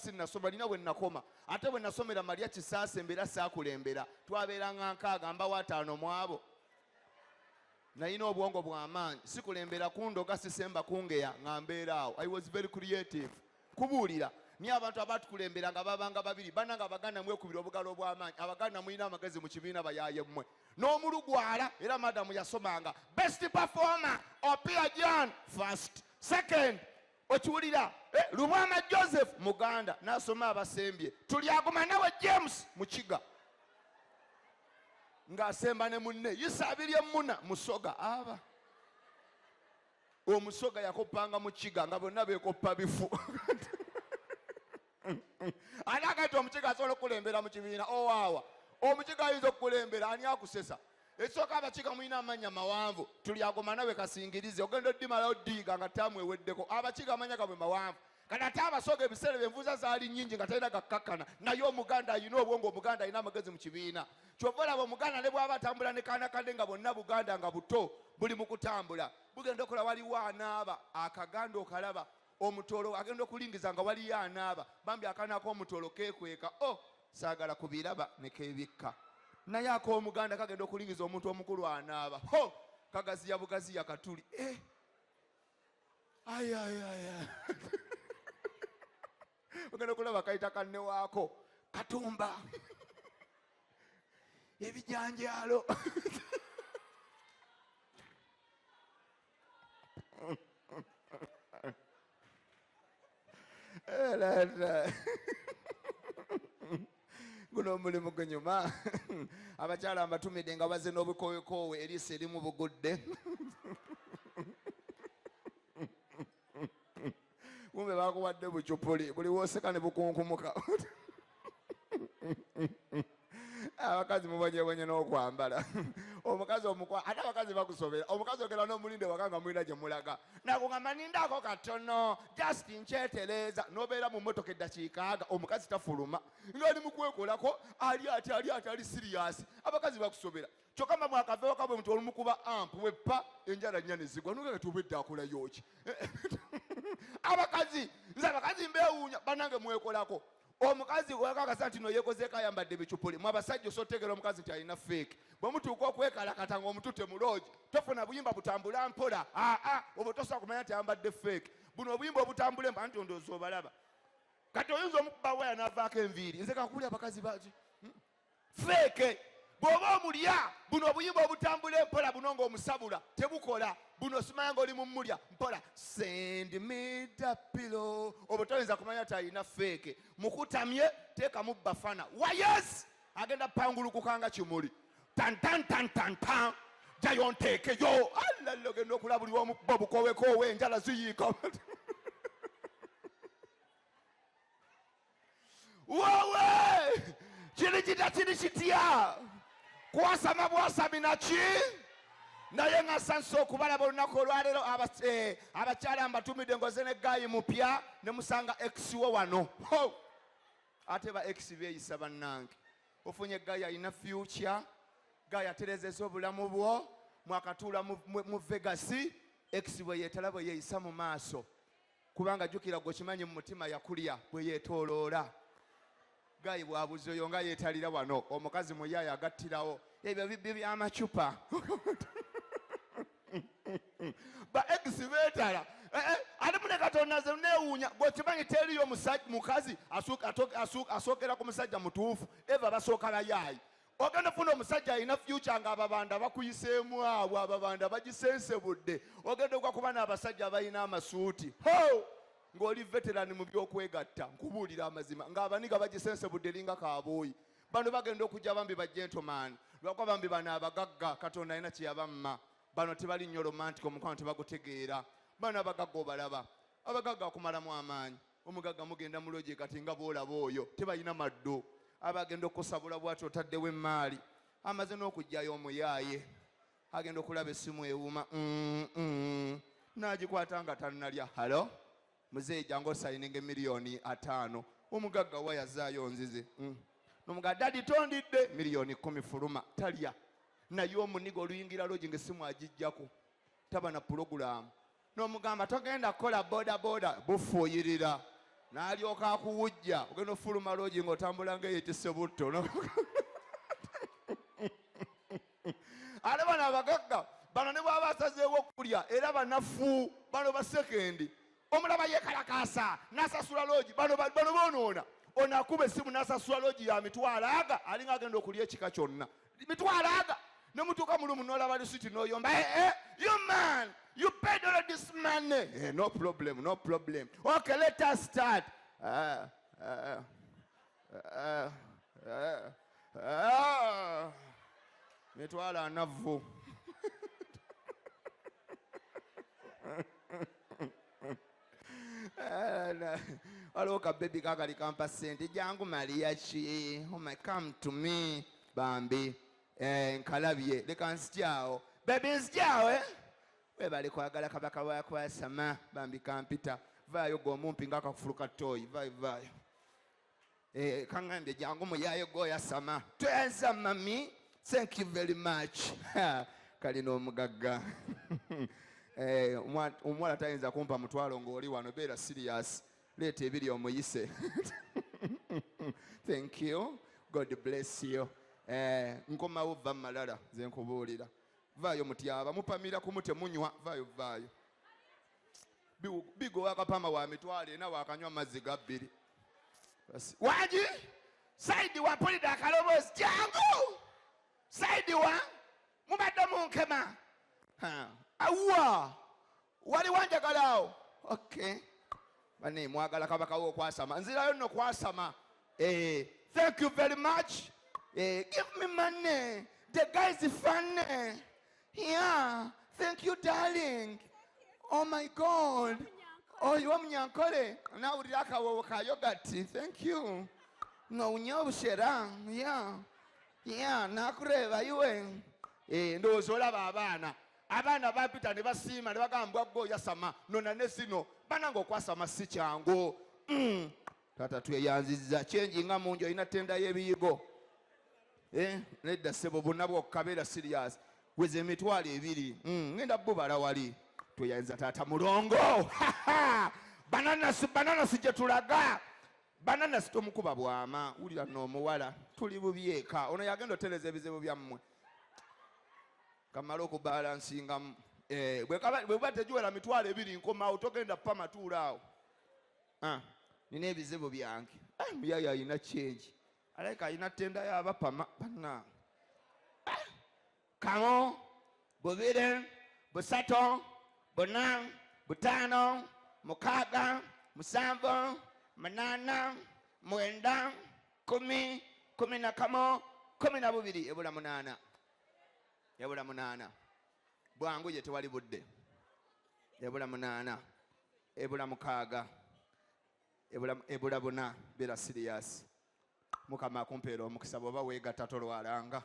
sinasoma lina bwe nakoma ate bwe nasomera Maria Kisaase embeera saakulembera twabeeranga nkaaga wataano mu abo nayina obwongo bw'amaanyi sikulembera kundoga sisemba kungeya nga mbeera awo. I was very creative kubuulira niyo abantu abatukulembera nga babanga babiri bananga Abaganda mwekubira obugalo obw'amaanyi Abaganda mulina amagezi mu kibiina bayaaye mmwe n'omulugwala era madamu yasomanga best performer Opia John first second okiwulira Lubwama Joseph Muganda n'asoma abasembye Tulyaguma nawe James Mukiga ng'asemba ne munne Yisabirye Muna Musoga aba omusoga yakopanga Mukiga nga bonna beekoppa bifu anakati Omukiga asobola okulembera mu kibiina owaawa Omukiga ayinza okukulembera ani akusesa ekisooka Abakiga mulina amanya mawanvu Tulyaguma nawe kasingirize ogenda oddimala oddiiga nga ttaamu eweddeko Abakiga amanya gabwe mawanvu kati ate abasoga ebiseera byenvuza zaali nnyingi nga talina gakkakkana naye Omuganda ayina obwongo Omuganda ayina amagezi mu kibiina kyova olaba Omuganda ne bw'aba atambula ne kaana kadde nga bonna Buganda nga buto buli mu kutambula bugenda okola waliwo anaaba akaganda okalaba omutolo agenda okulingiza nga waliyo anaaba bambi akaana k'omutolo keekweka saagala kubiraba ne keebikka naye ak'Omuganda kagenda okulingiza omuntu omukulu anaaba kagaziya bugaziya katuli ogenda okulaba kayita kanne waako Katumba ebijanjaalo guno omulimu gunyuma abakyala mbatumidde nga bazze n'obukowekoowe eriiso erimu bugudde kumbe bakuwadde bucupuli buli wooseka ne bukunkumuka abakazi mubonyebonye n'okwambala omukazi omukwa ate abakazi bakusobera omukazi ogenda n'omulinde waka nga mulina gye mulaga nakugamba nindako katono just nkyetereeza n'obeera mu mmotoka eddakiika aga omukazi tafuluma ng'ali mu kwekolako ali ati ali siriyasi abakazi bakusobera kyokka mba mwakaveewo kabwe muti olumukuba ampu weppa enjala nnya ne zigwa nogera tubedde akolayo ki abakazi nze abakazi mbeewuunya bannange mwekolako omukazi gwakakasa nti no yeekozeeko ayambadde bicupuli mwe abasajja osotegera omukazi nti alina feeke bwe mutuuka okwekalakata nga omutu temuloogi tofuna buyimba butambula mpola oba tosobola kumanya nti ayambadde feeke buno obuyimba obutambula mpola nti ondoozi obalaba kati oyinza omukuba waya n'avaako enviiri nze kakuli abakazi baki feeke bw'oba omulya buno obuyimba obutambula mpola buno ng'omusabula tebukola buno simanya ng'oli mu mulya mpola send me the pillow oba toyinza kumanya nti alina feeke mukutamye teekamu bafana wayes agenda pangulukuka nga kimuli tantantantantan jayo nteekeyo alala ogenda okulabulibwa omukuba bukowekoowe enjala ziyiika wowe kiri kita kiri kitya kwasama bwasami naki naye nga sansa okubalaba olunaku olwaleero abakyala mbatumidde ngoze ne gayi mupya ne musanga x wo wano ate ba x beeyisa bannange ofunye gayi alina future gayi aterezeza obulamu bwo mwakatuula mu Vegas x bwe yeetala bwe yeeyisa mu maaso kubanga jjukira gwe kimanyi mu mutima yakulya bwe yeetooloola gayi bwabuzi oyo nga yeetalira wano omukazi muyaye agattirawo ebyo bibbi by'amacupa ba x beetala ate mune Katonda nze neewuunya gwe kimanyi teriyo mukazi asookera ku musajja mutuufu eva basooka bayaayi ogenda ofuna omusajja alina future nga ababanda bakuyiseemu awo ababanda bagisensebudde ogenda okwa kuba n'abasajja abalina amasuuti ng'oli veterani mu by'okwegatta nkubuulira amazima ng'abaniga bagisensebudde eringa kaabooyi bano bagenda okujja bambi ba gentleman lwakuba bambi bano abagagga Katonda alina kye yabamma bano tebali nnyo romantic omukwano tebagutegeera bano abagagga obalaba abagagga akumalamu amaanyi omugagga mugenda muloje kati nga boolaba oyo tebalina maddo abagenda okusabula bwati otaddewo emmaali amaze n'okujjayo omuyaaye agenda okulaba essimu ewuuma n'agikwata nga tannalya halo muzeeyi jangu osayininga miliyoni 5 omugagga wa yazaayo nzize n'omugagga dadi tondidde miliyoni 10 fuluma talya naye omuniga oluyingira logi ng'essimu agijjako taba na pulogulaamu n'omugamba togenda kukola boda bufuuyirira n'alyoka akuwujja ogenda ofuluma loogi ng'otambula ng'eyetisse butto ate bano abagagga bano ne bw'aba asazeewo okulya era banafu bano basekendi omulaba yeekalakaasa n'asasula loogi bano boonoona ono akuba essimu n'asasula loogi ya mitwalo aga alinga agenda okulya ekika kyonna mitwalo aga ne mutuuka mulumu n'olaba lisiti n'oyomba you man you paid all of this money no problem okay let us start mitwalo anavu waliwo kabebi kakali kampa sente jangu Maria ki come to me bambi nkalabye leka nsityawo bebi nsityawo webale kwagala kabaka wakwasama bambi kampita vaayo gomumpi ngakafulu katoyi vaayo kaŋŋambye jangu muyayo goyasama twenza mami thank you very much kalina omugagga omuwala tayinza kumpa mutwalo ng'oli wano beera serious leeta ebiri omuyise thank you god bless you nkomawo va malala ze nkubuulira vaayo mutyaba mupamira kumu temunywa vaayo bigo wakapama wa mitwalo ena wakanywa mazzi ga bbiri wangi saidi wa pulida akaloboozi jangu saidi wa mubadde munkema awuwa wali wanjagalaawo okay bane mwagala kabakawo okwasama nzirayo nno kwasama thank you very much give me money the guy is funny yeah thank you darling oh my god oh you munyankole nawulira akawowo ka yogati thank you no unywa obushera yeah nakureba iwe ndowooza olaba abaana bapita ne basiima ne bagamba gwe oyasama nona ne sino bananga okwasama si kyangu tata tweyanziza kyenji nga mungi olina tenda y'ebiyigo nedda ssebo bonna bwokkabeera serious weza emitwalo ebiri ngenda bubala wali tweyanziza taata mulongo bananasi gye tulaga bananasi tomukuba bwama wulira n'omuwala tuli bubyeka ono yagenda otereza ebizibu byammwe kamala okubalansingamu bweba tegiwera mitwalo ebiri nkomawo togenda pama tuulaawo nina ebizibu byange muyayo alina kyengi alaika alina tenda yabapama banna kamo bubiri busatu buna butaano mukaaga musanvu munana mwenda kumi na kamo 12 ebula munana bwangu ye tewali budde ebula munana ebula mukaaga ebula buna bera serious mukama akumpeera omukisa bw'oba weegatta tolwalanga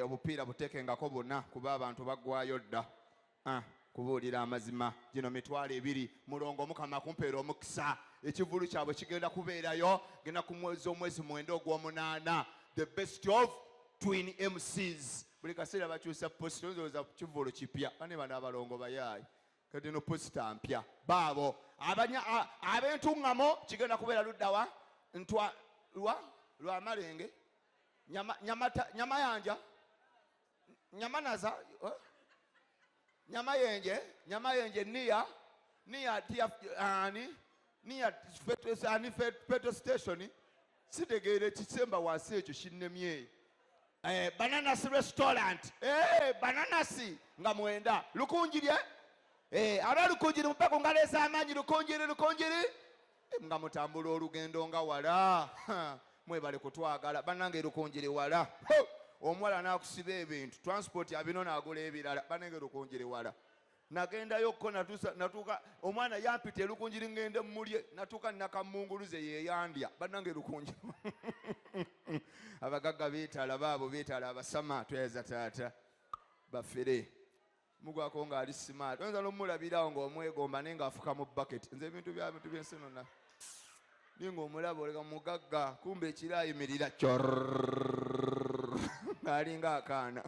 obupiira buteekengako buna kuba abantu baggwayo dda kubuulira amazima gino mitwalo ebiri mulongo mukama akumpeera omukisa ekivulu kyabwe kigenda kubeerayo genda ku omwezi 9 ogw'omunaana the best of twin MCs buli kaseera bakyusa posita ndowooza kivulu kipya bane bano abalongo bayaayi kati no posita mpya baabo ab'entuŋŋamo kigenda kubeera luddawa lwa malenge nyama yanja nyamanaza nyama yenje niya petrol station sitegeere kisemba wansi ekyo kinnemye bananas restaurant bananasi nga 9 lukunjirye aba lukunjiri mupako ngaleesa amaanyi lukunjiri nga mutambula olugendo nga wala mwebale kutwagala bannange lukunjiri wala omuwala nakusiba ebintu transport abino nagula ebirala bannange lukunjiri wala nagendayokko natuuka omwana yampita elukunjiri ngende mulye natuuka nakamunguluze yeyandya bannange lukunjiri abagagga beetala baabo beetala abasama tweza taata bafere mugwako ng'ali simaati oyinza n'omulabirawo ng'omwegomba naye ng'afuka mu bucket nze ebintu byensi nonna ninga omulaba oleka mugagga kumbe ekiro ayimirira ng'alinga akaana